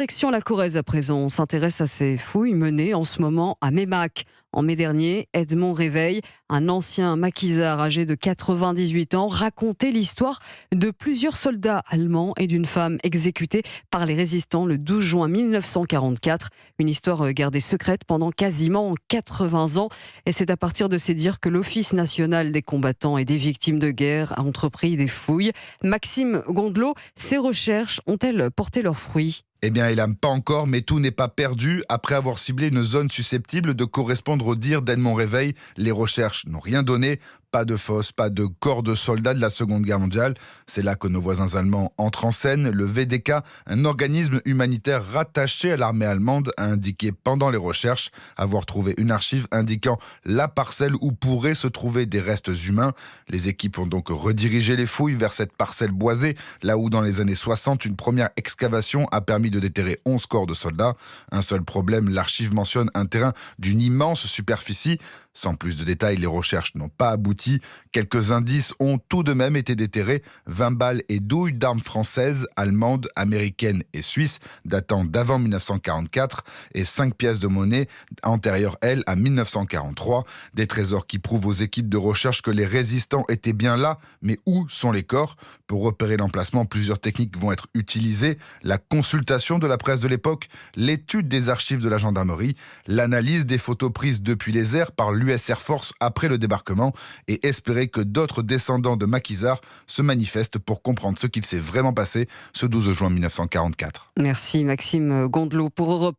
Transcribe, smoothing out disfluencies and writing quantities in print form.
Direction la Corrèze à présent, on s'intéresse à ces fouilles menées en ce moment à Meymac. En mai dernier, Edmond Réveil, un ancien maquisard âgé de 98 ans, racontait l'histoire de plusieurs soldats allemands et d'une femme exécutée par les résistants le 12 juin 1944. Une histoire gardée secrète pendant quasiment 80 ans. Et c'est à partir de ces dires que l'Office national des combattants et des victimes de guerre a entrepris des fouilles. Maxime Gondelot, ces recherches ont-elles porté leurs fruits ? Eh bien, il pas encore, mais tout n'est pas perdu. Après avoir ciblé une zone susceptible de correspondre au dire d'Edmond Réveil, les recherches n'ont rien donné. Pas de fosse, pas de corps de soldats de la Seconde Guerre mondiale. C'est là que nos voisins allemands entrent en scène. Le VDK, un organisme humanitaire rattaché à l'armée allemande, a indiqué pendant les recherches avoir trouvé une archive indiquant la parcelle où pourraient se trouver des restes humains. Les équipes ont donc redirigé les fouilles vers cette parcelle boisée, là où dans les années 60, une première excavation a permis de déterrer 11 corps de soldats. Un seul problème, l'archive mentionne un terrain d'une immense superficie. Sans plus de détails, les recherches n'ont pas abouti. Quelques indices ont tout de même été déterrés. 20 balles et douilles d'armes françaises, allemandes, américaines et suisses datant d'avant 1944 et 5 pièces de monnaie antérieures, elles, à 1943. Des trésors qui prouvent aux équipes de recherche que les résistants étaient bien là. Mais où sont les corps ? Pour repérer l'emplacement, plusieurs techniques vont être utilisées. La consultation de la presse de l'époque, l'étude des archives de la gendarmerie, l'analyse des photos prises depuis les airs par l'US Air Force après le débarquement et espérer que d'autres descendants de maquisards se manifestent pour comprendre ce qu'il s'est vraiment passé ce 12 juin 1944. Merci Maxime Gondelot pour Europe.